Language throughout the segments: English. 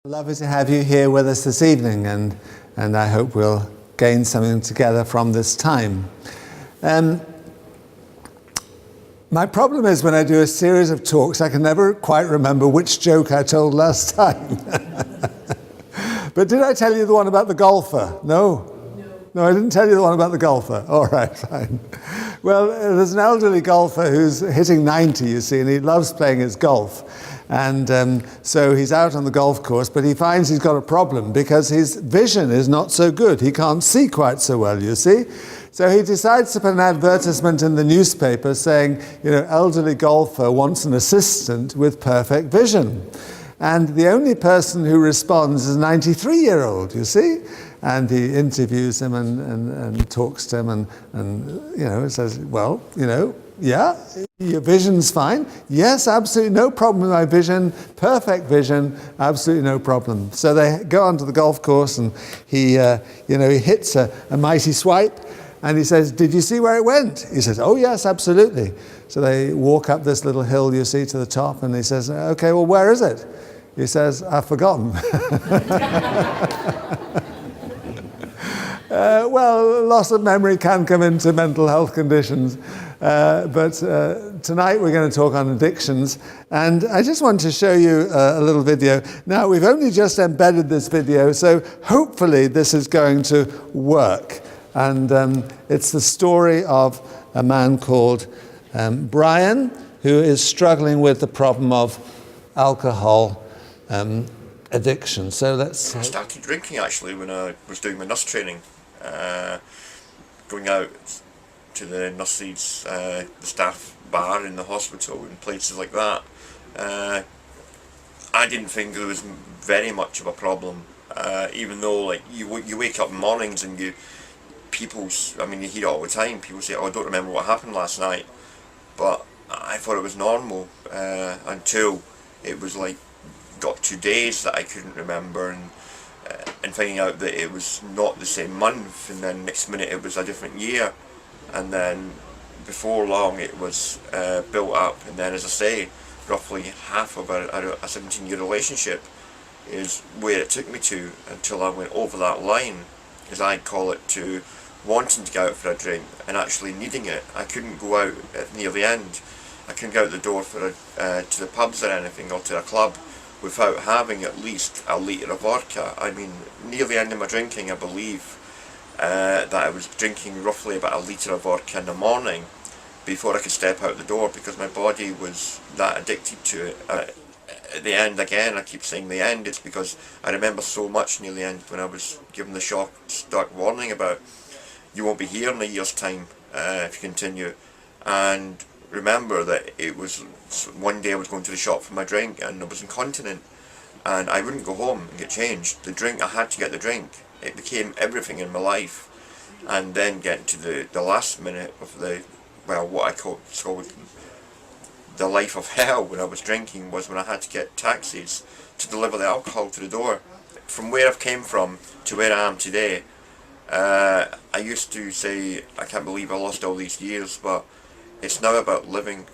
Lovely to have you here with us this evening, and I hope we'll gain something together from this time. My problem is when I do a series of talks, I can never quite remember which joke I told last time. But did I tell you the one about the golfer? No? No, I didn't tell you the one about the golfer. All right, fine. Well, there's an elderly golfer who's hitting 90, you see, and he loves playing his golf. And so he's out on the golf course, but he finds he's got a problem because his vision is not so good. He can't see quite so well, you see. So he decides to put an advertisement in the newspaper saying, you know, elderly golfer wants an assistant with perfect vision. And the only person who responds is a 93-year-old, you see. And he interviews him and talks to him and you know, says, well, you know, yeah, your vision's fine. Yes, absolutely no problem with my vision. Perfect vision, absolutely no problem. So they go onto the golf course and he hits a mighty swipe and he says, did you see where it went? He says, oh yes, absolutely. So they walk up this little hill, you see, to the top, and he says, okay, well, where is it? He says, I've forgotten. Well, loss of memory can come into mental health conditions, but tonight we're going to talk on addictions, and I just want to show you a little video. Now, we've only just embedded this video, so hopefully this is going to work, and it's the story of a man called Brian, who is struggling with the problem of alcohol addiction. So let's... I started drinking actually when I was doing my nurse training. Going out to the nurses, the staff bar in the hospital and places like that. I didn't think there was very much of a problem, even though like you wake up in mornings and you hear it all the time. People say, oh, I don't remember what happened last night, but I thought it was normal until it was like got 2 days that I couldn't remember, and finding out that it was not the same month, and then next minute it was a different year, and then before long it was built up, and then, as I say, roughly half of a 17-year relationship is where it took me to, until I went over that line, as I call it, to wanting to go out for a drink and actually needing it. I couldn't go out near the end. I couldn't go out the door for to the pubs or anything, or to a club, without having at least a litre of vodka. I mean, near the end of my drinking, I believe that I was drinking roughly about a litre of vodka in the morning before I could step out the door, because my body was that addicted to it. At the end, again, I keep saying the end, it's because I remember so much near the end when I was given the stark warning about, you won't be here in a year's time if you continue. And remember that it was one day I was going to the shop for my drink and I was incontinent, and I wouldn't go home and get changed. The drink, I had to get the drink. It became everything in my life. And then getting to the last minute of what I call the life of hell when I was drinking, was when I had to get taxis to deliver the alcohol to the door. From where I've came from to where I am today, I used to say, I can't believe I lost all these years, but it's now about living.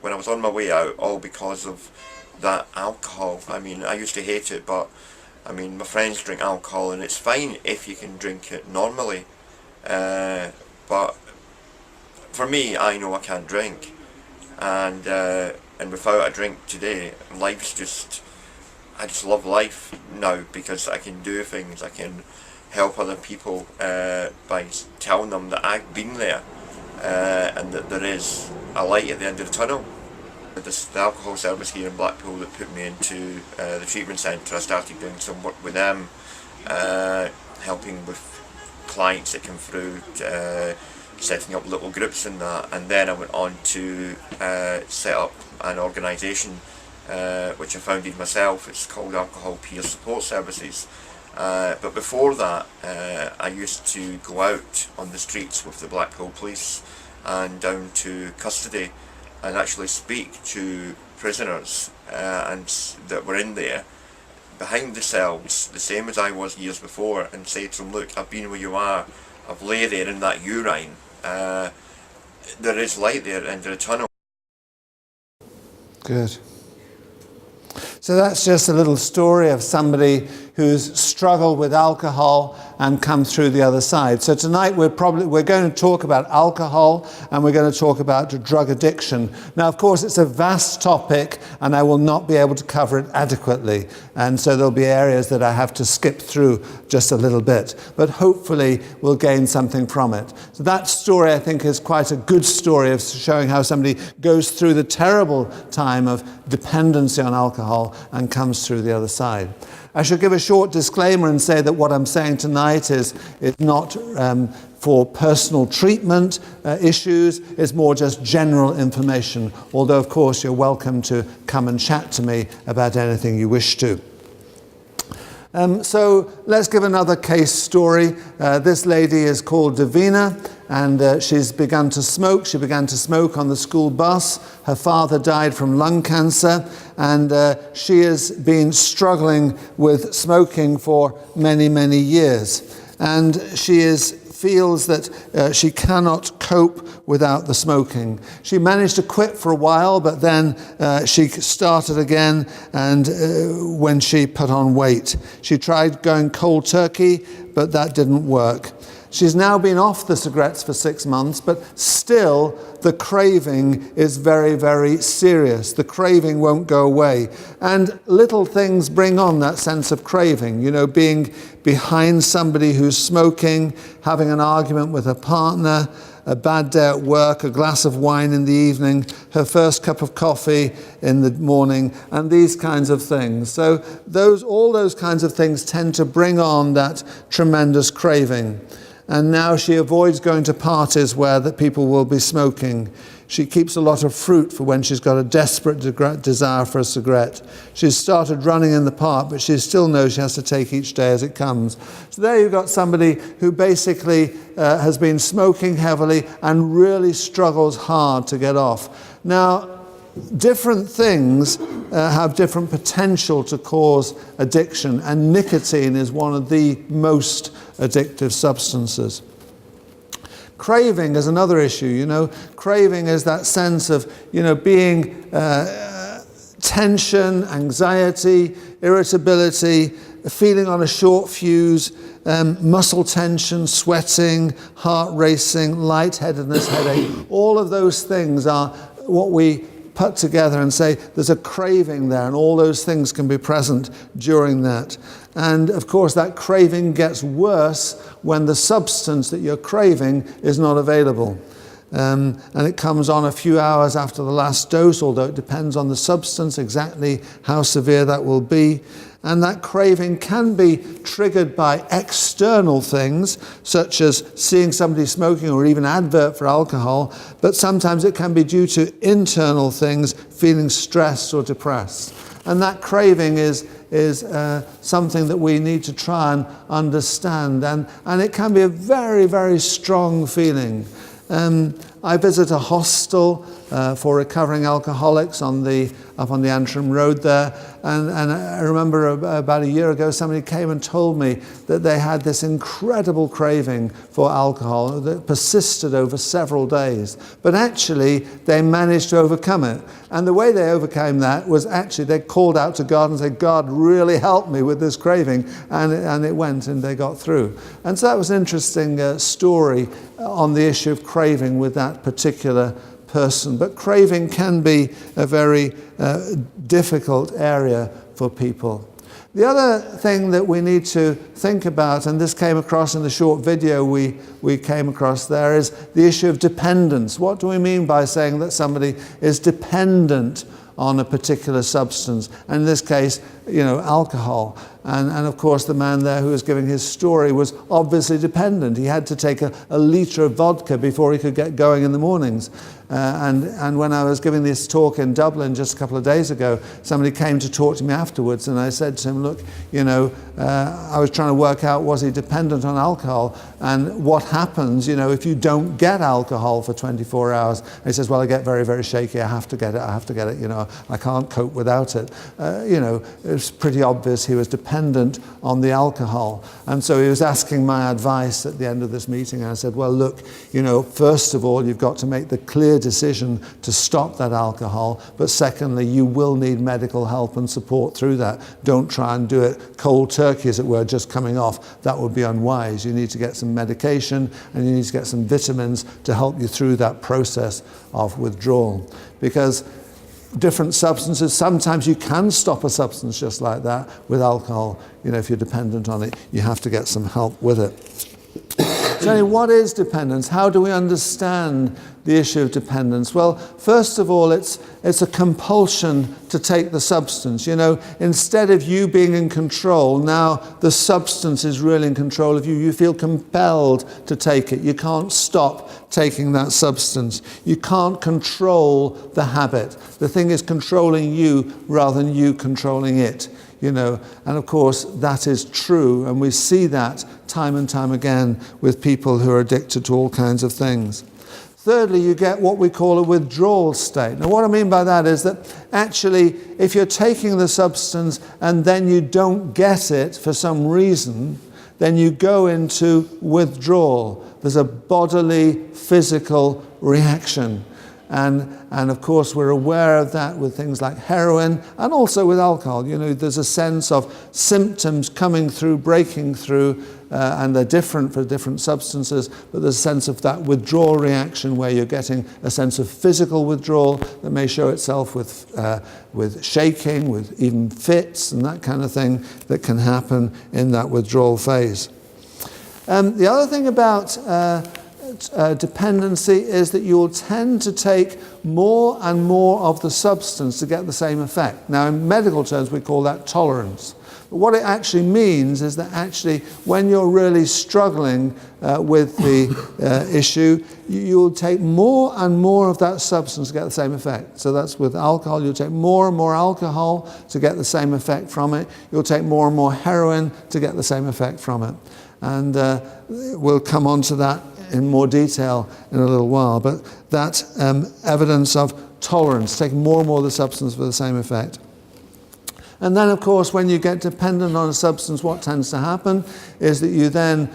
When I was on my way out, all because of that alcohol. I mean, I used to hate it, but I mean, my friends drink alcohol and it's fine if you can drink it normally. But for me, I know I can't drink, and without a drink today, life's just, I just love life now because I can do things. I can help other people by telling them that I've been there. And that there is a light at the end of the tunnel. The alcohol service here in Blackpool that put me into the treatment centre, I started doing some work with them, helping with clients that come through, setting up little groups and that, and then I went on to set up an organisation which I founded myself. It's called Alcohol Peer Support Services. But before that, I used to go out on the streets with the Blackpool police and down to custody and actually speak to prisoners that were in there behind the cells, the same as I was years before, and say to them, look, I've been where you are, I've lay there in that urine, there is light there at the end of the tunnel. Good. So So that's just a little story of somebody who's struggled with alcohol and come through the other side. So tonight we're going to talk about alcohol, and we're going to talk about drug addiction. Now, of course, it's a vast topic and I will not be able to cover it adequately. And so there'll be areas that I have to skip through just a little bit, but hopefully we'll gain something from it. So that story, I think, is quite a good story of showing how somebody goes through the terrible time of dependency on alcohol and comes through the other side. I should give a short disclaimer and say that what I'm saying tonight is not for personal treatment issues. It's more just general information, although of course you're welcome to come and chat to me about anything you wish to. So let's give another case story. This lady is called Davina, and she's begun to smoke. She began to smoke on the school bus. Her father died from lung cancer, and she has been struggling with smoking for many, many years. And she feels that she cannot cope without the smoking. She managed to quit for a while, but then she started again, and when she put on weight. She tried going cold turkey, but that didn't work. She's now been off the cigarettes for 6 months, but still the craving is very, very serious. The craving won't go away. And little things bring on that sense of craving. You know, being behind somebody who's smoking, having an argument with a partner, a bad day at work, a glass of wine in the evening, her first cup of coffee in the morning, and these kinds of things. So all those kinds of things tend to bring on that tremendous craving. And now she avoids going to parties where the people will be smoking. She keeps a lot of fruit for when she's got a desperate desire for a cigarette. She's started running in the park, but she still knows she has to take each day as it comes. So there you've got somebody who basically has been smoking heavily and really struggles hard to get off. Now, different things have different potential to cause addiction, and nicotine is one of the most addictive substances. Craving is another issue. You know, craving is that sense of, being tension, anxiety, irritability, feeling on a short fuse, muscle tension, sweating, heart racing, lightheadedness, headache. All of those things are what we put together and say there's a craving there, and all those things can be present during that. And of course that craving gets worse when the substance that you're craving is not available. And it comes on a few hours after the last dose, although it depends on the substance exactly how severe that will be. And that craving can be triggered by external things, such as seeing somebody smoking or even advert for alcohol, but sometimes it can be due to internal things, feeling stressed or depressed. And that craving is something that we need to try and understand, and it can be a very, very strong feeling. I visit a hostel for recovering alcoholics up on the Antrim Road there, and I remember about a year ago somebody came and told me that they had this incredible craving for alcohol that persisted over several days, but actually they managed to overcome it. And the way they overcame that was actually they called out to God and said, "God, really help me with this craving," and it went, and they got through. And so that was an interesting story on the issue of craving with that particular person. But craving can be a very difficult area for people. The other thing that we need to think about, and this came across in the short video we came across there, is the issue of dependence. What do we mean by saying that somebody is dependent on a particular substance? And in this case, alcohol. And of course, the man there who was giving his story was obviously dependent. He had to take a litre of vodka before he could get going in the mornings. And when I was giving this talk in Dublin just a couple of days ago, somebody came to talk to me afterwards, and I said to him, "Look, I was trying to work out, was he dependent on alcohol, and what happens, if you don't get alcohol for 24 hours?" And he says, "Well, I get very, very shaky. I have to get it. I can't cope without it." was pretty obvious he was dependent on the alcohol. And so he was asking my advice at the end of this meeting. I said, well, look, first of all, you've got to make the clear decision to stop that alcohol. But secondly, you will need medical help and support through that. Don't try and do it cold turkey, as it were, just coming off. That would be unwise. You need to get some medication and you need to get some vitamins to help you through that process of withdrawal. Because different substances, sometimes you can stop a substance just like that with alcohol. If you're dependent on it, you have to get some help with it. So what is dependence? How do we understand the issue of dependence? Well, first of all, it's a compulsion to take the substance. Instead of you being in control, now the substance is really in control of you. You feel compelled to take it. You can't stop taking that substance. You can't control the habit. The thing is controlling you rather than you controlling it. And of course that is true, and we see that time and time again with people who are addicted to all kinds of things. Thirdly, you get what we call a withdrawal state. Now what I mean by that is that actually if you're taking the substance and then you don't get it for some reason, then you go into withdrawal. There's a bodily, physical reaction. And of course we're aware of that with things like heroin and also with alcohol. There's a sense of symptoms coming through, breaking through, and they're different for different substances, but there's a sense of that withdrawal reaction where you're getting a sense of physical withdrawal that may show itself with shaking, with even fits and that kind of thing that can happen in that withdrawal phase. The other thing about dependency is that you will tend to take more and more of the substance to get the same effect. Now in medical terms we call that tolerance. But what it actually means is that actually when you're really struggling with the issue, you'll take more and more of that substance to get the same effect. So that's with alcohol, you'll take more and more alcohol to get the same effect from it. You'll take more and more heroin to get the same effect from it. And we'll come on to that in more detail in a little while, but that evidence of tolerance, taking more and more of the substance for the same effect. And then, of course, when you get dependent on a substance, what tends to happen is that you then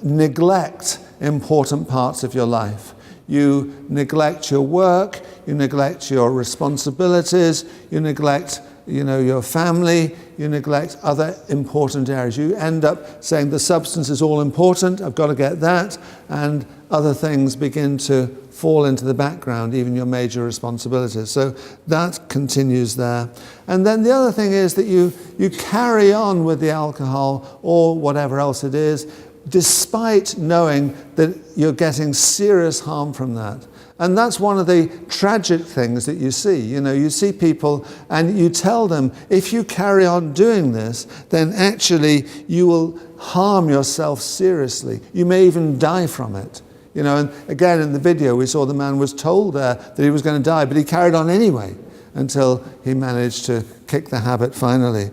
neglect important parts of your life. You neglect your work, you neglect your responsibilities, you neglect your family, you neglect other important areas. You end up saying the substance is all important, I've got to get that, and other things begin to fall into the background, even your major responsibilities. So that continues there. And then the other thing is that you carry on with the alcohol or whatever else it is, despite knowing that you're getting serious harm from that. And that's one of the tragic things that you see. You see people and you tell them, if you carry on doing this, then actually you will harm yourself seriously. You may even die from it. And again, in the video, we saw the man was told that he was going to die, but he carried on anyway until he managed to kick the habit finally.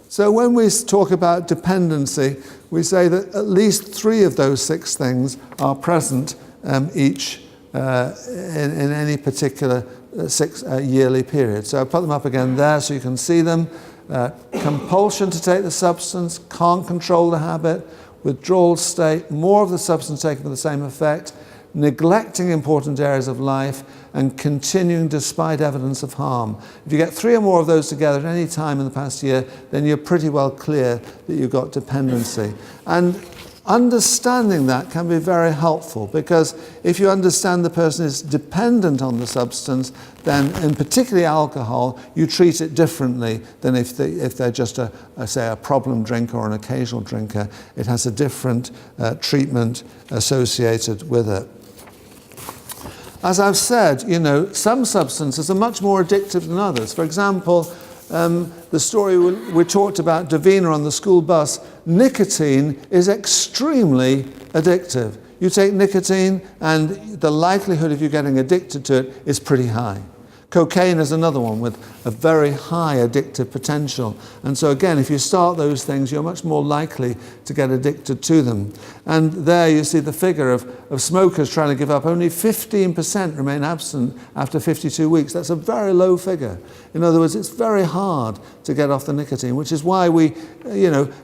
So when we talk about dependency, we say that at least 3 of those 6 things are present each in any particular 6 yearly period. So I put them up again there so you can see them. Compulsion to take the substance, can't control the habit, withdrawal state, more of the substance taken for the same effect, neglecting important areas of life, and continuing despite evidence of harm. If you get 3 or more of those together at any time in the past year, then you're pretty well clear that you've got dependency. And understanding that can be very helpful, because if you understand the person is dependent on the substance, then in particularly alcohol, you treat it differently than if they're just a problem drinker or an occasional drinker. It has a different treatment associated with it. As I've said, some substances are much more addictive than others. For example, the story we talked about, Davina on the school bus, nicotine is extremely addictive. You take nicotine and the likelihood of you getting addicted to it is pretty high. Cocaine is another one with a very high addictive potential. And so again, if you start those things, you're much more likely to get addicted to them. And there you see the figure of smokers trying to give up. Only 15% remain abstinent after 52 weeks. That's a very low figure. In other words, it's very hard to get off the nicotine, which is why we,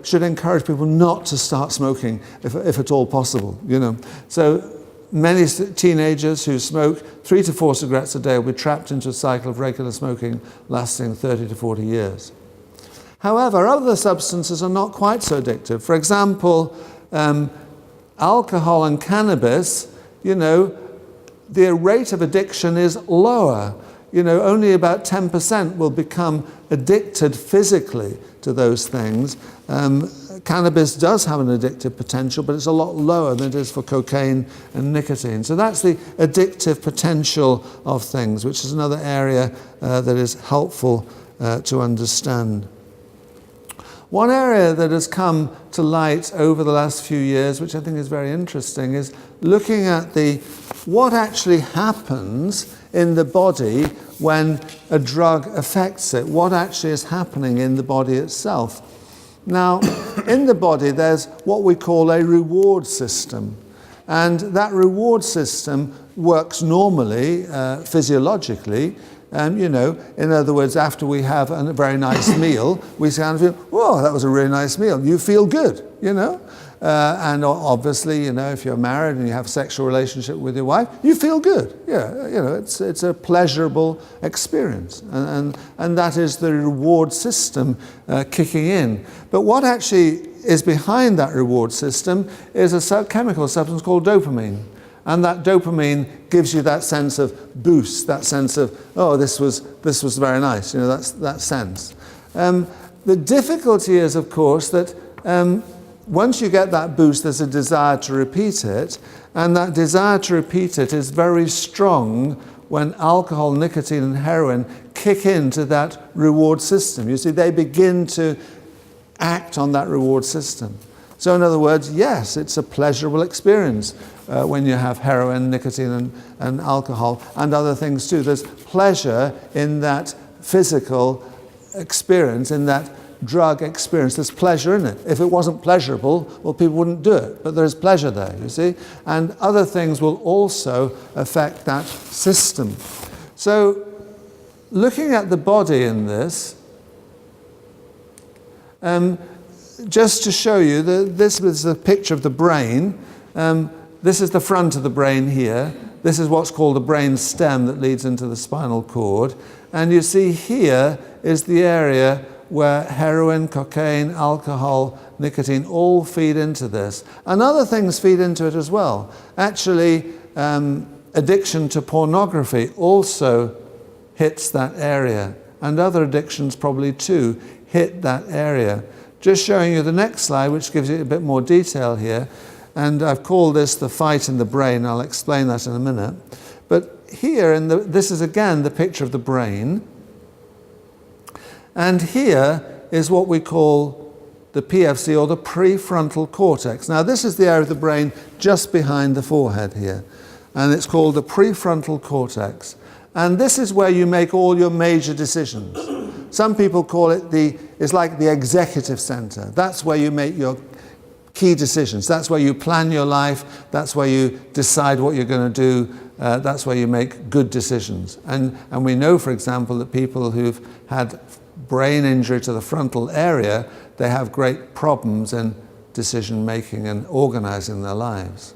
should encourage people not to start smoking if at all possible, So many teenagers who smoke 3 to 4 cigarettes a day will be trapped into a cycle of regular smoking lasting 30 to 40 years. However, other substances are not quite so addictive. For example, alcohol and cannabis, the rate of addiction is lower. Only about 10% will become addicted physically to those things. Cannabis does have an addictive potential, but it's a lot lower than it is for cocaine and nicotine. So that's the addictive potential of things, which is another area that is helpful to understand. One area that has come to light over the last few years, which I think is very interesting, is looking at what actually happens in the body when a drug affects it, what actually is happening in the body itself. Now, in the body, there's what we call a reward system. And that reward system works normally, physiologically. In other words, after we have a very nice meal, we kind of feel, whoa, that was a really nice meal. You feel good, And obviously, if you're married and you have a sexual relationship with your wife, you feel good. Yeah, it's a pleasurable experience. And that is the reward system kicking in. But what actually is behind that reward system is a chemical substance called dopamine. And that dopamine gives you that sense of boost, that sense of, oh, this was very nice, that sense. The difficulty is, of course, that once you get that boost, there's a desire to repeat it, and that desire to repeat it is very strong when alcohol, nicotine, and heroin kick into that reward system. You see, they begin to act on that reward system. So in other words, yes, it's a pleasurable experience when you have heroin, nicotine, and alcohol, and other things too. There's pleasure in that physical experience, in that drug experience. There's pleasure in it. If it wasn't pleasurable, well, people wouldn't do it. But there's pleasure there, you see. And other things will also affect that system. So looking at the body in this, just to show you, this is a picture of the brain. This is the front of the brain here. This is what's called the brain stem that leads into the spinal cord. And you see here is the area where heroin, cocaine, alcohol, nicotine all feed into this. And other things feed into it as well. Actually, addiction to pornography also hits that area. And other addictions probably too hit that area. Just showing you the next slide, which gives you a bit more detail here. And I've called this the fight in the brain. I'll explain that in a minute. But here, this is again the picture of the brain. And here is what we call the PFC, or the prefrontal cortex. Now, this is the area of the brain just behind the forehead here. And it's called the prefrontal cortex. And this is where you make all your major decisions. Some people call it it's like the executive center. That's where you make your key decisions. That's where you plan your life. That's where you decide what you're going to do. That's where you make good decisions. And we know, for example, that people who've had brain injury to the frontal area, they have great problems in decision making and organizing their lives.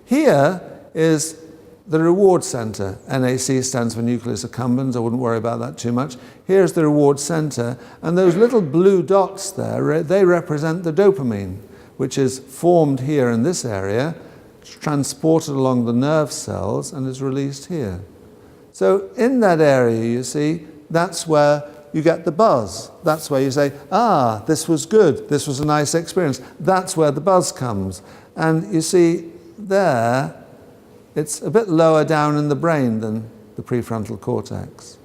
Here is the reward center. NAC stands for nucleus accumbens. I wouldn't worry about that too much. Here's the reward center. And those little blue dots there, they represent the dopamine, which is formed here in this area, transported along the nerve cells, and is released here. So in that area, you see, that's where you get the buzz. That's where you say, ah, this was good. This was a nice experience. That's where the buzz comes. And you see there, it's a bit lower down in the brain than the prefrontal cortex.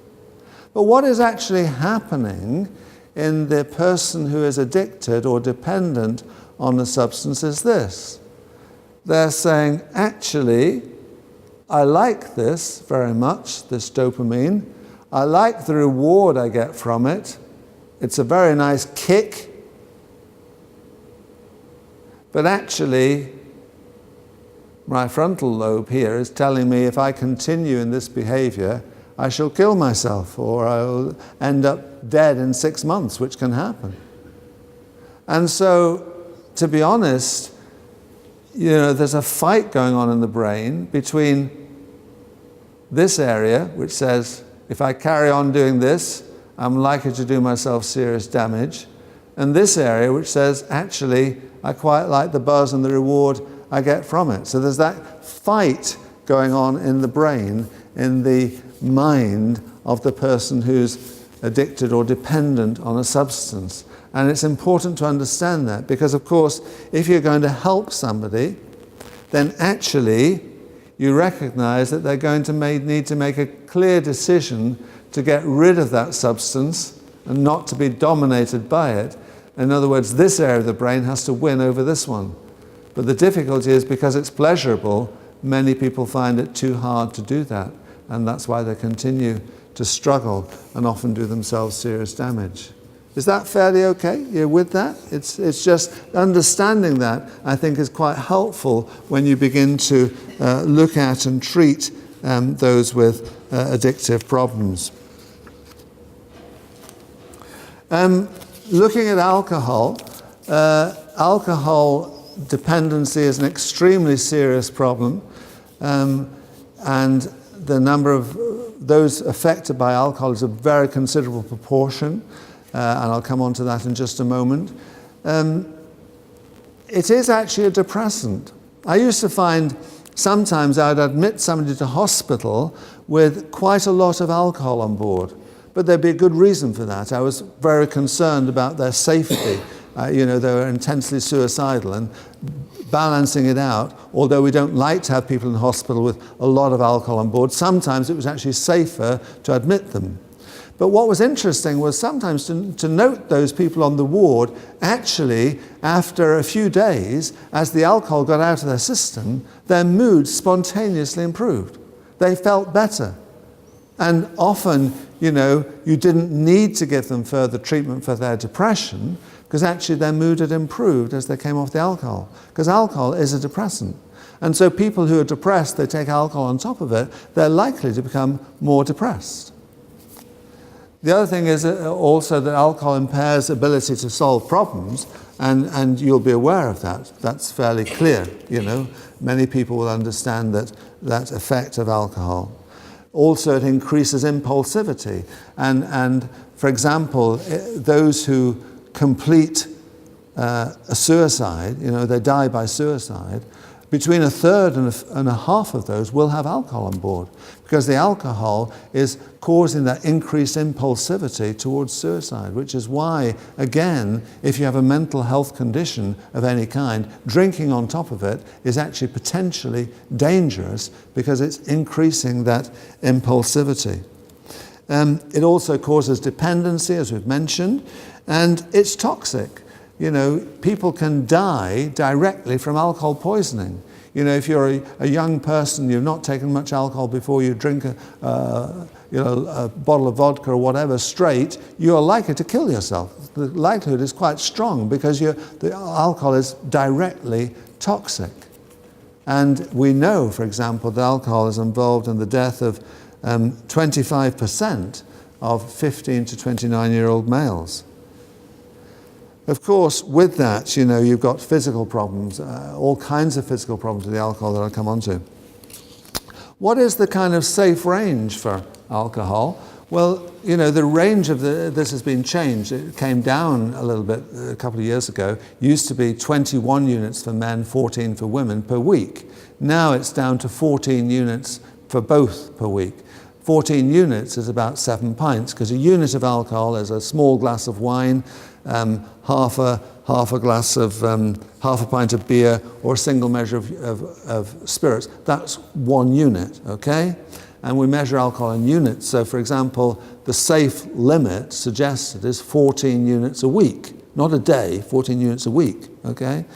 But what is actually happening in the person who is addicted or dependent on the substance is this. They're saying, actually, I like this very much, this dopamine, I like the reward I get from it. It's a very nice kick. But actually, my frontal lobe here is telling me if I continue in this behavior, I shall kill myself, or I'll end up dead in 6 months, which can happen. And so, to be honest, there's a fight going on in the brain between this area, which says, if I carry on doing this, I'm likely to do myself serious damage, and this area, which says, actually, I quite like the buzz and the reward I get from it. So there's that fight going on in the brain, in the mind of the person who's addicted or dependent on a substance. And it's important to understand that, because of course, if you're going to help somebody, then actually you recognize that they're going to need to make a clear decision to get rid of that substance and not to be dominated by it. In other words, this area of the brain has to win over this one. But the difficulty is, because it's pleasurable, many people find it too hard to do that. And that's why they continue to struggle and often do themselves serious damage. Is that fairly okay? You're with that? It's just understanding that, I think, is quite helpful when you begin to look at and treat those with addictive problems. Looking at alcohol, alcohol dependency is an extremely serious problem, and the number of those affected by alcohol is a very considerable proportion, and I'll come on to that in just a moment. It is actually a depressant. I used to find sometimes I'd admit somebody to hospital with quite a lot of alcohol on board, but there'd be a good reason for that. I was very concerned about their safety. They were intensely suicidal, and balancing it out, although we don't like to have people in hospital with a lot of alcohol on board, sometimes it was actually safer to admit them. But what was interesting was sometimes to note those people on the ward, actually, after a few days, as the alcohol got out of their system, their mood spontaneously improved. They felt better. And often, you didn't need to give them further treatment for their depression, because actually their mood had improved as they came off the alcohol. Because alcohol is a depressant. And so people who are depressed, they take alcohol on top of it, they're likely to become more depressed. The other thing is also that alcohol impairs ability to solve problems, and you'll be aware of that. That's fairly clear, Many people will understand that effect of alcohol. Also, it increases impulsivity. And for example, those who complete a suicide, they die by suicide, between a third and a half of those will have alcohol on board, because the alcohol is causing that increased impulsivity towards suicide, which is why, again, if you have a mental health condition of any kind, drinking on top of it is actually potentially dangerous, because it's increasing that impulsivity. It also causes dependency, as we've mentioned, and it's toxic. People can die directly from alcohol poisoning. If you're a young person, you've not taken much alcohol before, you drink a bottle of vodka or whatever straight, you're likely to kill yourself. The likelihood is quite strong, because the alcohol is directly toxic. And we know, for example, that alcohol is involved in the death of 25% of 15 to 29-year-old males. Of course, with that, you've got physical problems, all kinds of physical problems with the alcohol that I'll come on to. What is the kind of safe range for alcohol? Well, the range of this has been changed. It came down a little bit a couple of years ago. It used to be 21 units for men, 14 for women per week. Now it's down to 14 units for both per week. 14 units is about 7 pints, because a unit of alcohol is a small glass of wine, half a pint of beer, or a single measure of spirits. That's 1 unit, okay? And we measure alcohol in units. So, for example, the safe limit suggested is 14 units a week, not a day, 14 units a week, okay?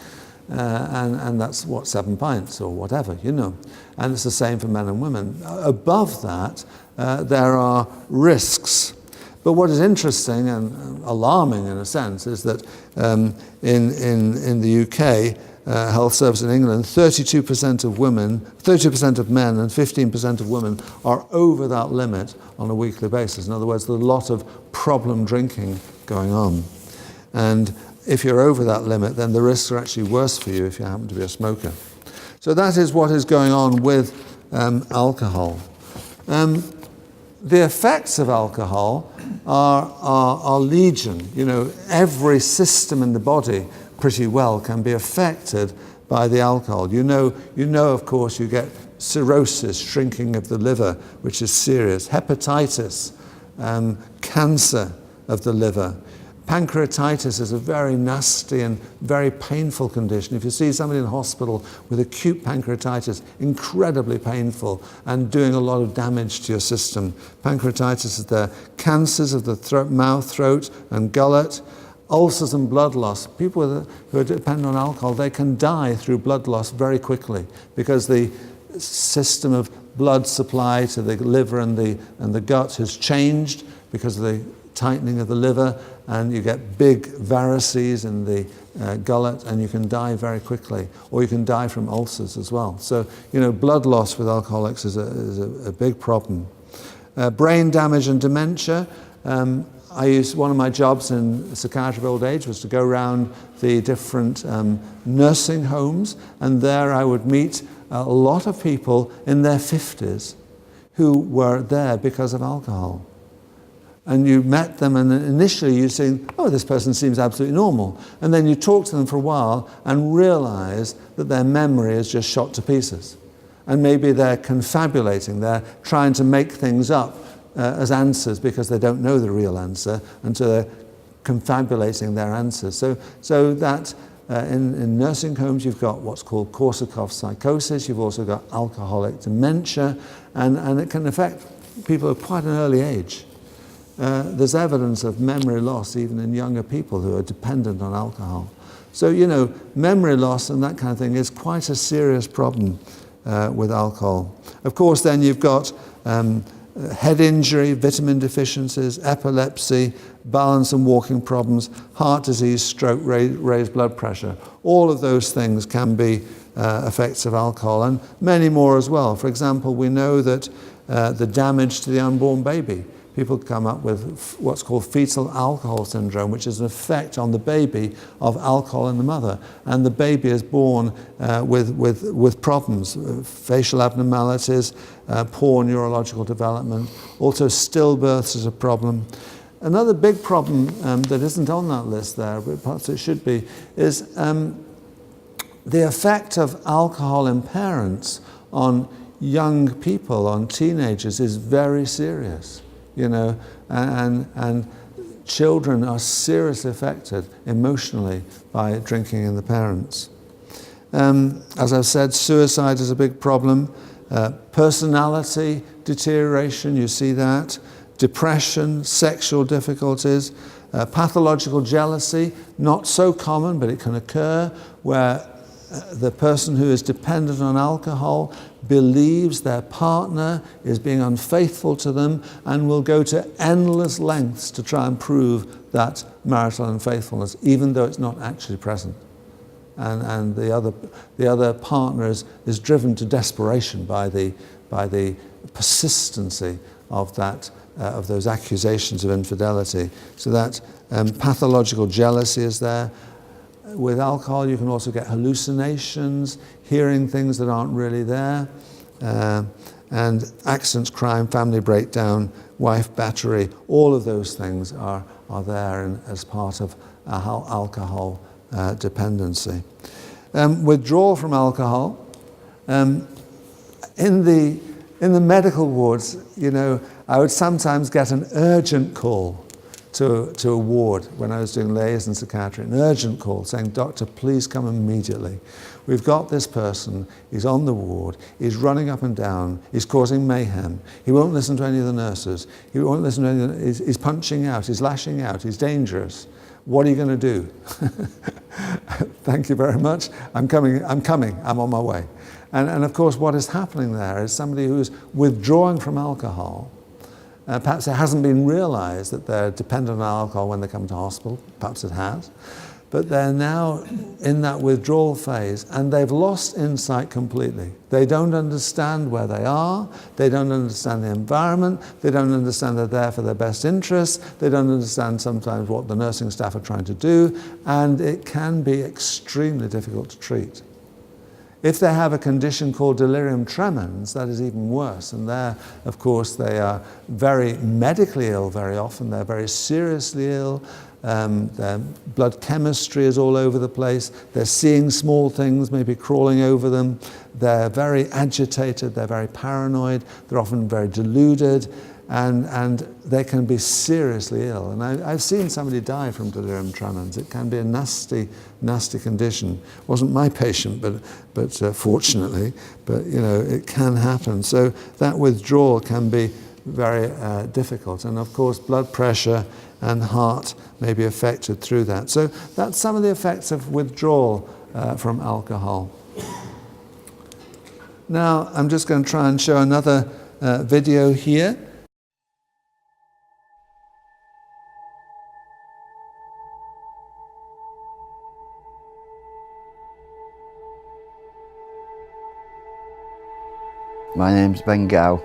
and that's what, 7 pints or whatever, you know. And it's the same for men and women. Above that, there are risks. But what is interesting and alarming in a sense is that in the UK, Health Service in England, 32% of women, 30% of men and 15% of women are over that limit on a weekly basis. In other words, there's a lot of problem drinking going on. And if you're over that limit, then the risks are actually worse for you if you happen to be a smoker. So that is what is going on with alcohol. The effects of alcohol are legion. You know, every system in the body pretty well can be affected by the alcohol. You know, of course, you get cirrhosis, shrinking of the liver, which is serious, hepatitis, cancer of the liver. Pancreatitis is a very nasty and very painful condition. If you see somebody in hospital with acute pancreatitis, incredibly painful and doing a lot of damage to your system. Pancreatitis is there. Cancers of the mouth, throat and gullet. Ulcers and blood loss. People who are dependent on alcohol, they can die through blood loss very quickly because the system of blood supply to the liver and the gut has changed because of the tightening of the liver, and you get big varices in the gullet, and you can die very quickly, or you can die from ulcers as well. So, you know, blood loss with alcoholics is a big problem. Brain damage and dementia. One of my jobs in psychiatry of old age was to go around the different nursing homes, and there I would meet a lot of people in their 50s who were there because of alcohol. And you met them, and initially you think, oh, this person seems absolutely normal. And then you talk to them for a while and realize that their memory is just shot to pieces. And maybe they're confabulating, they're trying to make things up as answers because they don't know the real answer, and so they're confabulating their answers. So that in nursing homes you've got what's called Korsakoff psychosis, you've also got alcoholic dementia, and it can affect people at quite an early age. There's evidence of memory loss even in younger people who are dependent on alcohol. So, you know, memory loss and that kind of thing is quite a serious problem with alcohol. Of course, then you've got head injury, vitamin deficiencies, epilepsy, balance and walking problems, heart disease, stroke, raised blood pressure. All of those things can be effects of alcohol, and many more as well. For example, we know that the damage to the unborn baby. People come up with what's called fetal alcohol syndrome, which is an effect on the baby of alcohol in the mother. And the baby is born with problems, facial abnormalities, poor neurological development. Also, stillbirths is a problem. Another big problem that isn't on that list there, but perhaps it should be, is the effect of alcohol in parents on young people, on teenagers, is very serious. You know, and children are seriously affected emotionally by drinking in the parents. As I've said, suicide is a big problem. Personality deterioration, you see that. Depression, sexual difficulties, pathological jealousy, not so common, but it can occur, where the person who is dependent on alcohol believes their partner is being unfaithful to them and will go to endless lengths to try and prove that marital unfaithfulness, even though it's not actually present. And the other partner is driven to desperation by the persistency of that of those accusations of infidelity. So that pathological jealousy is there. With alcohol, you can also get hallucinations, hearing things that aren't really there, and accidents, crime, family breakdown, wife battery. All of those things are there as part of alcohol dependency. Withdrawal from alcohol. In the medical wards, you know, I would sometimes get an urgent call to a ward when I was doing liaison psychiatry, an urgent call saying, "Doctor, please come immediately. We've got this person, he's on the ward, he's running up and down, he's causing mayhem, he won't listen to any of the nurses, he won't listen to any of he's punching out, he's lashing out, he's dangerous. What are you going to do?" Thank you very much. I'm coming, I'm on my way. And of course what is happening there is somebody who's withdrawing from alcohol. Perhaps it hasn't been realized that they're dependent on alcohol when they come to hospital, perhaps it has. But they're now in that withdrawal phase and they've lost insight completely. They don't understand where they are, they don't understand the environment, they don't understand they're there for their best interests, they don't understand sometimes what the nursing staff are trying to do, and it can be extremely difficult to treat. If they have a condition called delirium tremens, that is even worse. And there, of course, they are very medically ill very often. They're very seriously ill. Their blood chemistry is all over the place. They're seeing small things, maybe crawling over them. They're very agitated. They're very paranoid. They're often very deluded. And they can be seriously ill. And I've seen somebody die from delirium tremens. It can be a nasty, nasty condition. It wasn't my patient, but fortunately, but you know, it can happen. So that withdrawal can be very difficult. And of course, blood pressure and heart may be affected through that. So that's some of the effects of withdrawal from alcohol. Now, I'm just going to try and show another video here. My name's Ben Gow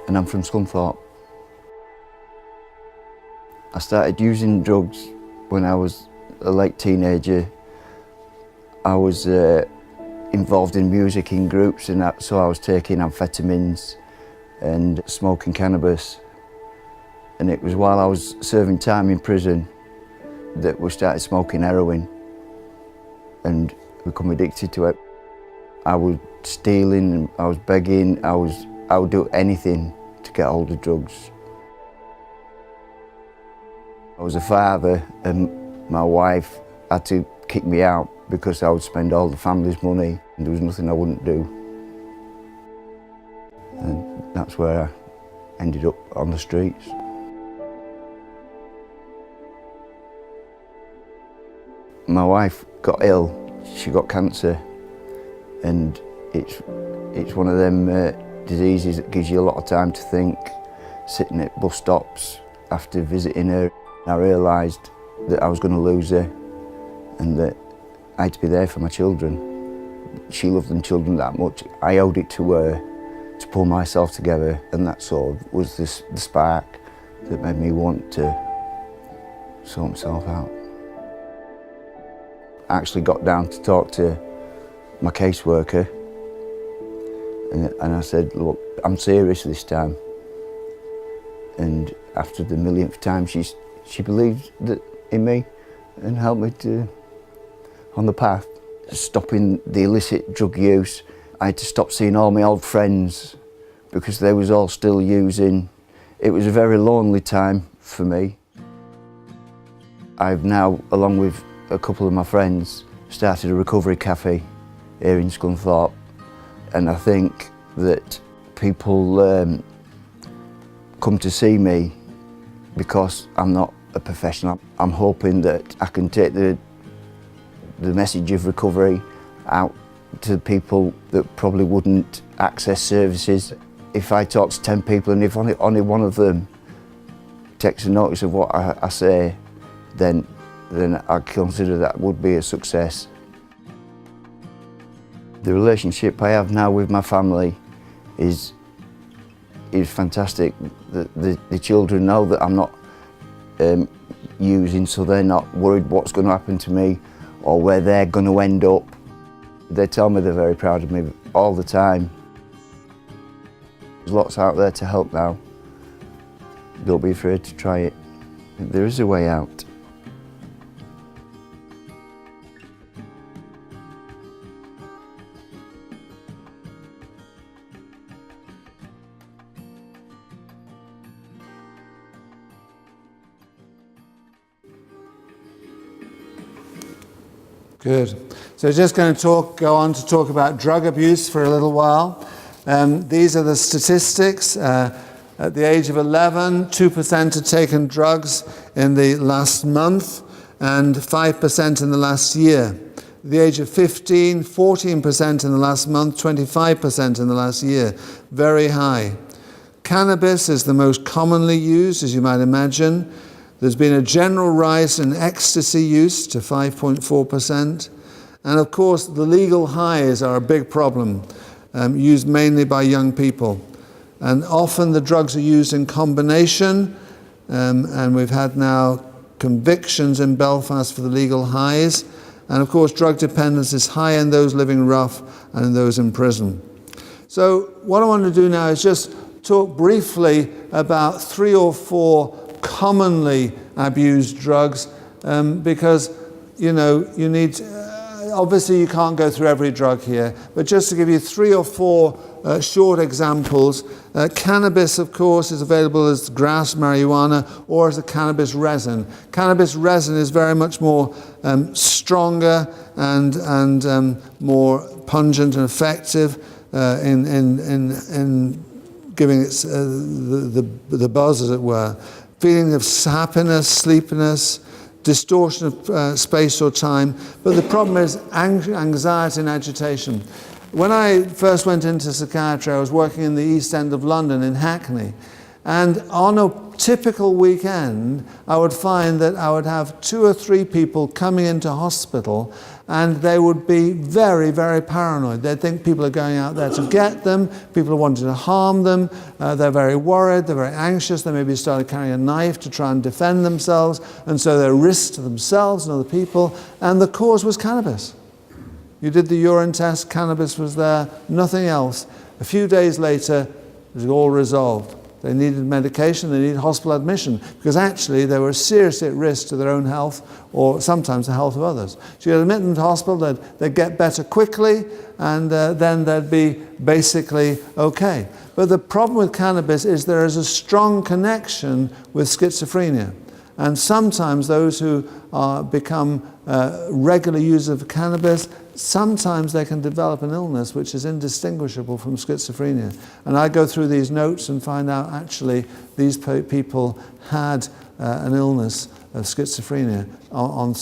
and I'm from Scunthorpe. I started using drugs when I was a late teenager. I was involved in music in groups, and so I was taking amphetamines and smoking cannabis. And it was while I was serving time in prison that we started smoking heroin and become addicted to it. I was stealing, I was begging, I would do anything to get hold of drugs. I was a father and my wife had to kick me out because I would spend all the family's money and there was nothing I wouldn't do. And that's where I ended up on the streets. My wife got ill, she got cancer, and it's one of them diseases that gives you a lot of time to think. Sitting at bus stops after visiting her, I realised that I was going to lose her and that I had to be there for my children. She loved them children that much. I owed it to her to pull myself together, and that sort of was the spark that made me want to sort myself out. I actually got down to talk to my caseworker and I said, look, I'm serious this time. And after the millionth time, she believed in me and helped me on the path. Stopping the illicit drug use, I had to stop seeing all my old friends because they was all still using. It was a very lonely time for me. I've now, along with a couple of my friends, started a recovery cafe here in Scunthorpe, and I think that people come to see me because I'm not a professional. I'm hoping that I can take the message of recovery out to people that probably wouldn't access services. If I talk to 10 people and if only one of them takes a notice of what I say, then I consider that would be a success. The relationship I have now with my family is fantastic. The children know that I'm not using, so they're not worried what's going to happen to me or where they're going to end up. They tell me they're very proud of me all the time. There's lots out there to help now. Don't be afraid to try it. There is a way out. Good. So just going to go on to talk about drug abuse for a little while. These are the statistics. At the age of 11, 2% had taken drugs in the last month and 5% in the last year. At the age of 15, 14% in the last month, 25% in the last year. Very high. Cannabis is the most commonly used, as you might imagine. There's been a general rise in ecstasy use to 5.4%. And of course, the legal highs are a big problem, used mainly by young people. And often the drugs are used in combination, and we've had now convictions in Belfast for the legal highs. And of course, drug dependence is high in those living rough and in those in prison. So what I want to do now is just talk briefly about 3 or 4 commonly abused drugs, because, you know, you need, obviously you can't go through every drug here, but just to give you 3 or 4 short examples. Cannabis, of course, is available as grass marijuana or as a cannabis resin. Cannabis resin is very much more stronger and more pungent and effective in giving it the buzz, as it were. Feeling of happiness, sleepiness, distortion of space or time. But the problem is anxiety and agitation. When I first went into psychiatry, I was working in the East End of London in Hackney. And on a typical weekend, I would find that I would have 2 or 3 people coming into hospital, and they would be very, very paranoid. They'd think people are going out there to get them, people are wanting to harm them, they're very worried, they're very anxious, they maybe started carrying a knife to try and defend themselves, and so they're risks to themselves and other people, and the cause was cannabis. You did the urine test, cannabis was there, nothing else. A few days later, it was all resolved. They needed medication, they needed hospital admission, because actually they were seriously at risk to their own health or sometimes the health of others. So you'd admit them to hospital, they'd get better quickly, and then they'd be basically okay. But the problem with cannabis is there is a strong connection with schizophrenia. And sometimes those who become regular users of cannabis, sometimes they can develop an illness which is indistinguishable from schizophrenia. And I go through these notes and find out actually these people had an illness of schizophrenia on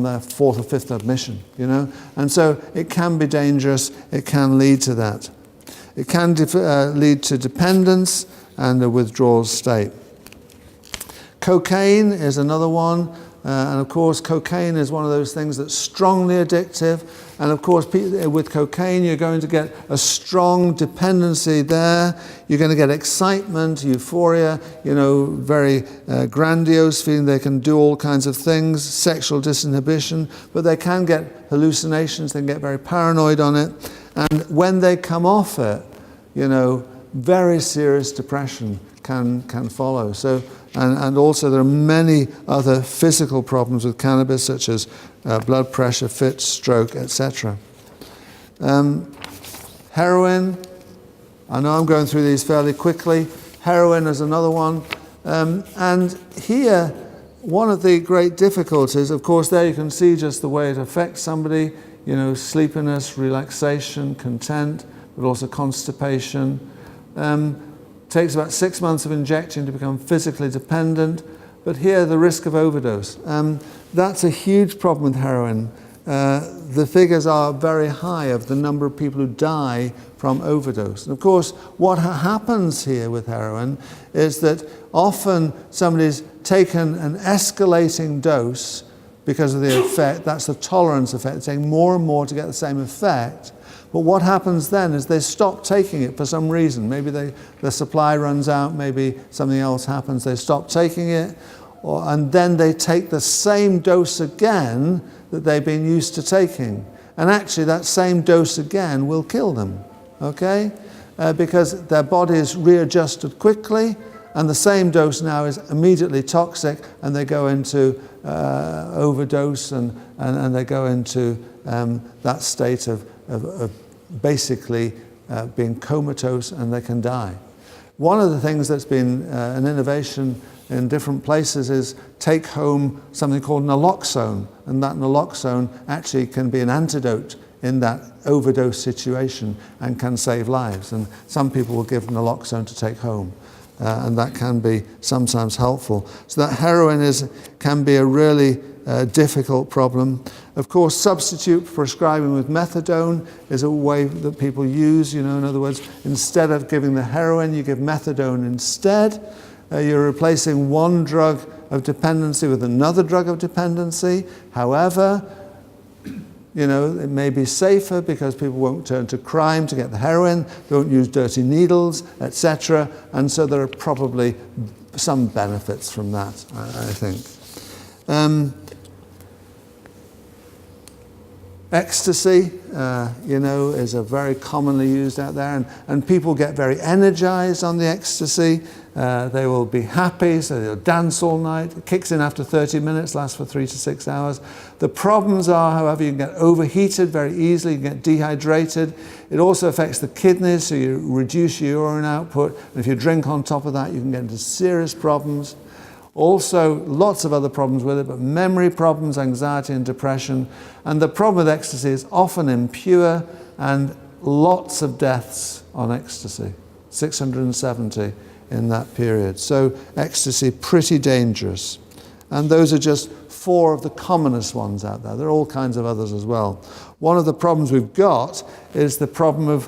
their 4th or 5th admission, you know. And so it can be dangerous, it can lead to that. It can lead to dependence and a withdrawal state. Cocaine is another one, and of course cocaine is one of those things that's strongly addictive, and of course with cocaine you're going to get a strong dependency there, you're going to get excitement, euphoria, you know, very grandiose feeling they can do all kinds of things, sexual disinhibition, but they can get hallucinations, they can get very paranoid on it, and when they come off it, you know, very serious depression can follow. So, and also there are many other physical problems with cannabis, such as blood pressure, fits, stroke, etc. Heroin, I know I'm going through these fairly quickly. Heroin is another one. And here, one of the great difficulties, of course, there you can see just the way it affects somebody, you know, sleepiness, relaxation, content, but also constipation. Takes about 6 months of injecting to become physically dependent, but here the risk of overdose. That's a huge problem with heroin. The figures are very high of the number of people who die from overdose. And of course, what happens here with heroin is that often somebody's taken an escalating dose because of the effect, that's the tolerance effect, taking more and more to get the same effect. But what happens then is they stop taking it for some reason. Maybe the supply runs out, maybe something else happens, they stop taking it, and then they take the same dose again that they've been used to taking. And actually that same dose again will kill them, okay? Because their body is readjusted quickly, and the same dose now is immediately toxic, and they go into overdose, and they go into that state of basically being comatose, and they can die. One of the things that's been an innovation in different places is take home something called naloxone, and that naloxone actually can be an antidote in that overdose situation and can save lives. And some people will give naloxone to take home. and that can be sometimes helpful. So that heroin can be a really difficult problem. Of course, substitute prescribing with methadone is a way that people use, in other words, instead of giving the heroin, you give methadone instead. You're replacing one drug of dependency with another drug of dependency. However, it may be safer because people won't turn to crime to get the heroin, they won't use dirty needles, etc. And so there are probably some benefits from that, I think. Ecstasy, is a very commonly used out there, and people get very energized on the ecstasy. They will be happy, so they'll dance all night. It kicks in after 30 minutes, lasts for 3 to 6 hours. The problems are, however, you can get overheated very easily, you can get dehydrated. It also affects the kidneys, so you reduce your urine output. And if you drink on top of that, you can get into serious problems. Also, lots of other problems with it, but memory problems, anxiety and depression. And the problem with ecstasy is often impure, and lots of deaths on ecstasy, 670 in that period. So ecstasy, pretty dangerous. And those are just 4 of the commonest ones out there. There are all kinds of others as well. One of the problems we've got is the problem of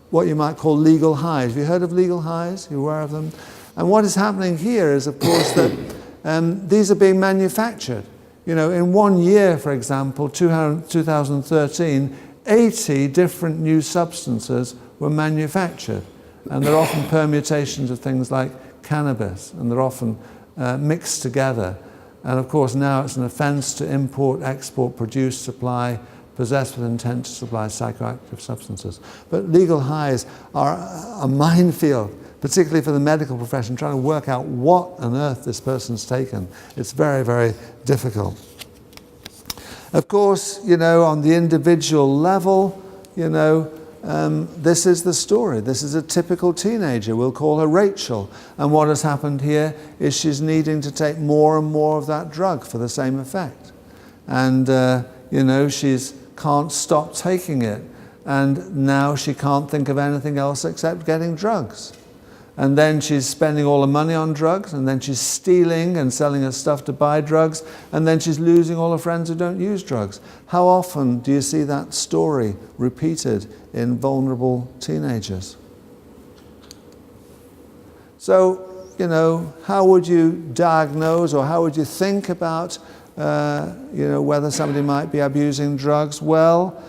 what you might call legal highs. Have you heard of legal highs? Are you aware of them? And what is happening here is, of course, that these are being manufactured. In 1 year, for example, 2013, 80 different new substances were manufactured. And they're often permutations of things like cannabis, and they're often mixed together. And of course, now it's an offence to import, export, produce, supply, possess with intent to supply psychoactive substances. But legal highs are a minefield, particularly for the medical profession, trying to work out what on earth this person's taken. It's very, very difficult. Of course, on the individual level, this is the story. This is a typical teenager. We'll call her Rachel. And what has happened here is she's needing to take more and more of that drug for the same effect. And, she's can't stop taking it. And now she can't think of anything else except getting drugs. And then she's spending all the money on drugs, and then she's stealing and selling her stuff to buy drugs, and then she's losing all her friends who don't use drugs. How often do you see that story repeated in vulnerable teenagers? So, how would you diagnose, or how would you think about, whether somebody might be abusing drugs? Well,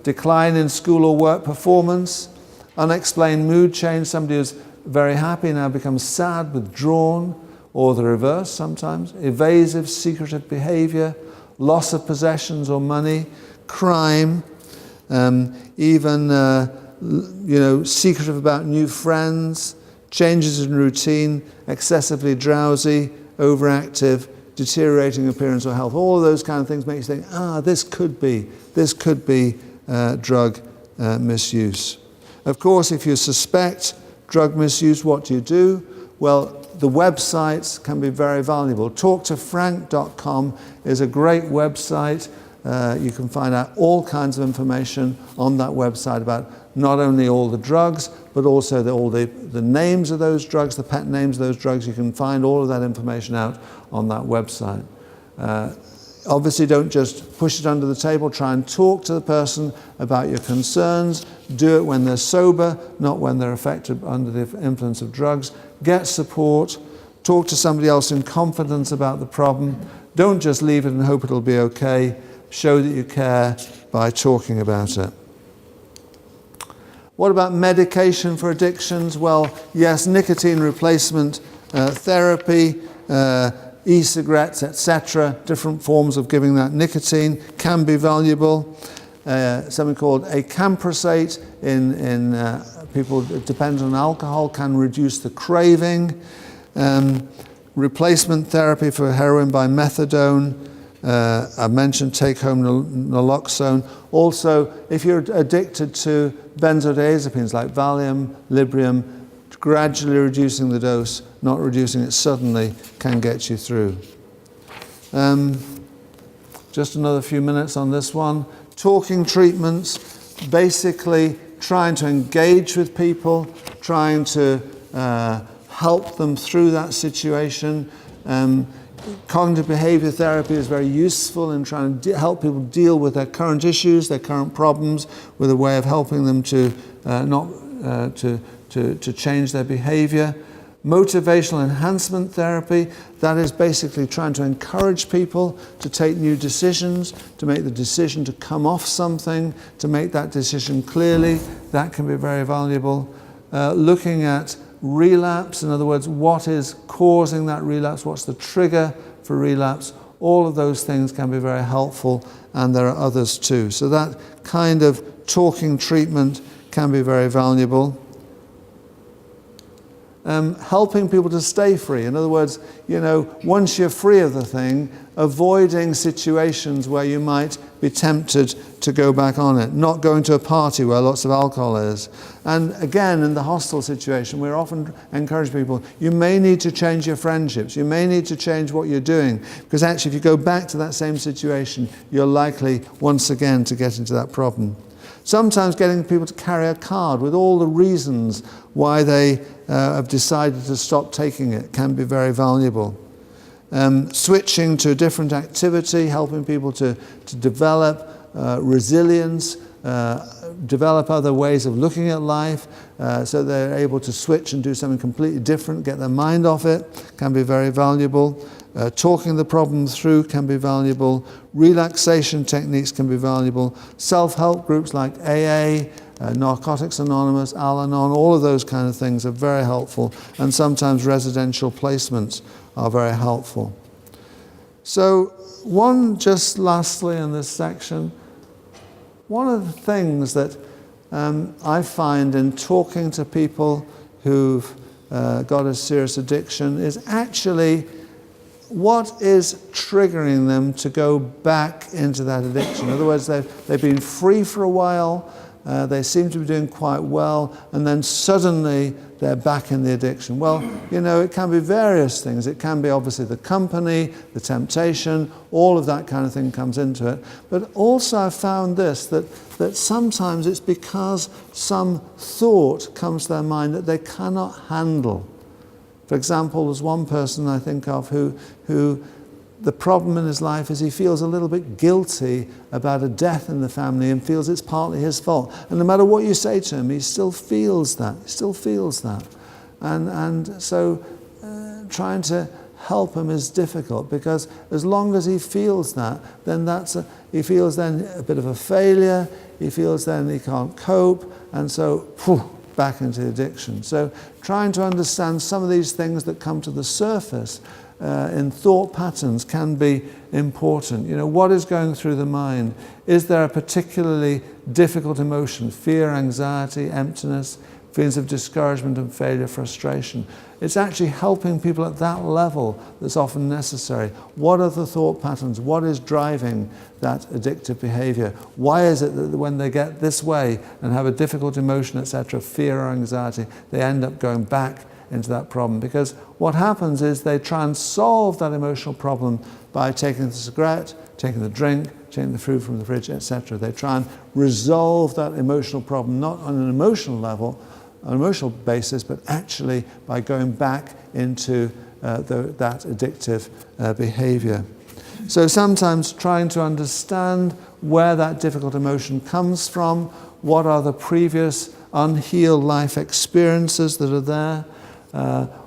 decline in school or work performance, unexplained mood change, somebody who's very happy now becomes sad, withdrawn, or the reverse sometimes, evasive, secretive behavior, loss of possessions or money, crime, secretive about new friends, changes in routine, excessively drowsy, overactive, deteriorating appearance or health. All of those kind of things make you think, this could be drug misuse. Of course, if you suspect drug misuse, what do? Well, the websites can be very valuable. Talktofrank.com is a great website. You can find out all kinds of information on that website about not only all the drugs, but also all the names of those drugs, the pet names of those drugs. You can find all of that information out on that website. Obviously, don't just push it under the table. Try and talk to the person about your concerns. Do it when they're sober, not when they're affected under the influence of drugs. Get support. Talk to somebody else in confidence about the problem. Don't just leave it and hope it'll be okay. Show that you care by talking about it. What about medication for addictions? Well, yes, nicotine replacement therapy, e-cigarettes, etc., different forms of giving that nicotine can be valuable. Something called acamprosate in people dependent on alcohol can reduce the craving. Replacement therapy for heroin by methadone. I mentioned take-home naloxone. Also, if you're addicted to benzodiazepines like Valium, Librium, gradually reducing the dose, not reducing it suddenly, can get you through. Just another few minutes on this one. Talking treatments, basically trying to engage with people, trying to help them through that situation. Cognitive behavior therapy is very useful in trying to help people deal with their current issues, their current problems, with a way of helping them to to change their behavior. Motivational enhancement therapy, that is basically trying to encourage people to take new decisions, to make the decision to come off something, to make that decision clearly. That can be very valuable. Looking at relapse, in other words, what is causing that relapse, what's the trigger for relapse, all of those things can be very helpful, and there are others too. So that kind of talking treatment can be very valuable. Helping people to stay free. In other words, once you're free of the thing, avoiding situations where you might be tempted to go back on it. Not going to a party where lots of alcohol is. And again, in the hostel situation, we're often encouraging people, you may need to change your friendships. You may need to change what you're doing. Because actually, if you go back to that same situation, you're likely once again to get into that problem. Sometimes getting people to carry a card with all the reasons why they have decided to stop taking it can be very valuable. Switching to a different activity, helping people to develop resilience, develop other ways of looking at life, so they're able to switch and do something completely different, get their mind off it, can be very valuable. Talking the problem through can be valuable. Relaxation techniques can be valuable. Self-help groups like AA, Narcotics Anonymous, Al-Anon, all of those kind of things are very helpful, and sometimes residential placements are very helpful. So just lastly in this section, one of the things that I find in talking to people who've got a serious addiction is actually what is triggering them to go back into that addiction. In other words, they've been free for a while, they seem to be doing quite well, and then suddenly they're back in the addiction. Well, it can be various things. It can be obviously the company, the temptation, all of that kind of thing comes into it. But also I've found this, that sometimes it's because some thought comes to their mind that they cannot handle. For example, there's one person I think of who the problem in his life is he feels a little bit guilty about a death in the family and feels it's partly his fault. And no matter what you say to him, he still feels that. And so trying to help him is difficult, because as long as he feels that, then he feels then a bit of a failure, he feels then he can't cope, and so back into addiction. So trying to understand some of these things that come to the surface in thought patterns can be important. What is going through the mind? Is there a particularly difficult emotion? Fear, anxiety, emptiness, feelings of discouragement and failure, frustration. It's actually helping people at that level that's often necessary. What are the thought patterns? What is driving that addictive behavior? Why is it that when they get this way and have a difficult emotion, etc., fear or anxiety, they end up going back into that problem? Because what happens is they try and solve that emotional problem by taking the cigarette, taking the drink, taking the food from the fridge, etc. They try and resolve that emotional problem, not on an emotional level, on an emotional basis, but actually by going back into that addictive behavior. So sometimes trying to understand where that difficult emotion comes from, what are the previous unhealed life experiences that are there,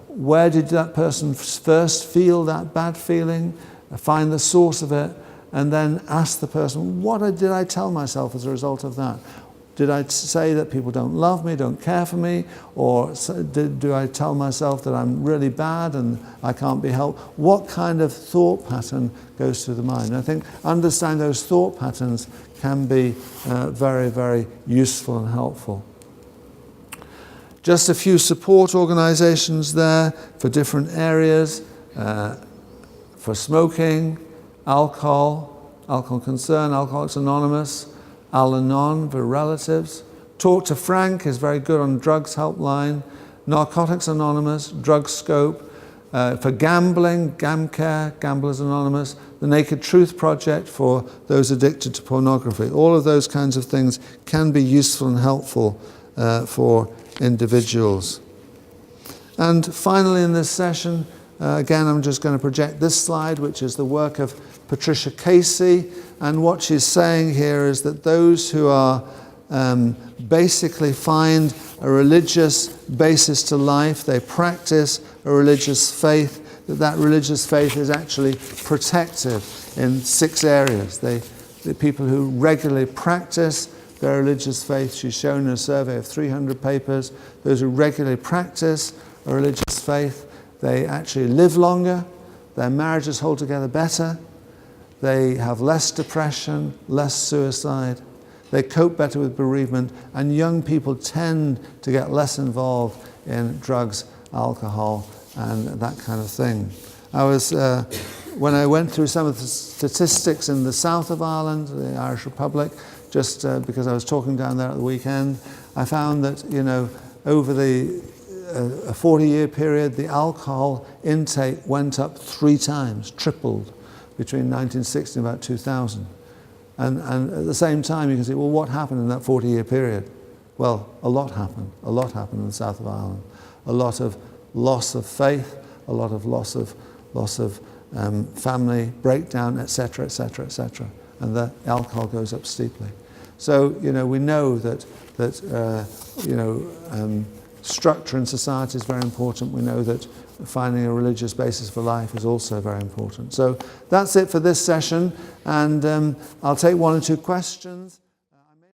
where did that person first feel that bad feeling, find the source of it, and then ask the person, what did I tell myself as a result of that? Did I say that people don't love me, don't care for me? Or do I tell myself that I'm really bad and I can't be helped? What kind of thought pattern goes through the mind? And I think understanding those thought patterns can be very, very useful and helpful. Just a few support organizations there for different areas, for smoking, alcohol concern, Alcoholics Anonymous, Al-Anon for relatives. Talk to Frank is very good on drugs helpline. Narcotics Anonymous, Drug Scope. For gambling, GamCare, Gamblers Anonymous. The Naked Truth Project for those addicted to pornography. All of those kinds of things can be useful and helpful for individuals. And finally in this session, again, I'm just going to project this slide, which is the work of Patricia Casey. And what she's saying here is that those who are basically find a religious basis to life, they practice a religious faith, that religious faith is actually protective in 6 areas. The people who regularly practice their religious faith, she's shown in a survey of 300 papers, those who regularly practice a religious faith, they actually live longer, their marriages hold together better, they have less depression, less suicide, they cope better with bereavement, and young people tend to get less involved in drugs, alcohol, and that kind of thing. When I went through some of the statistics in the south of Ireland, the Irish Republic, just because I was talking down there at the weekend, I found that, over a 40-year period, the alcohol intake went up 3 times, tripled, between 1960 and about 2000. And at the same time, you can say, well, what happened in that 40-year period? Well, a lot happened. A lot happened in the south of Ireland. A lot of loss of faith, a lot of loss of family breakdown, etc., etc., etc. And the alcohol goes up steeply. So, we know that structure in society is very important. We know that finding a religious basis for life is also very important. So that's it for this session, and I'll take 1 or 2 questions.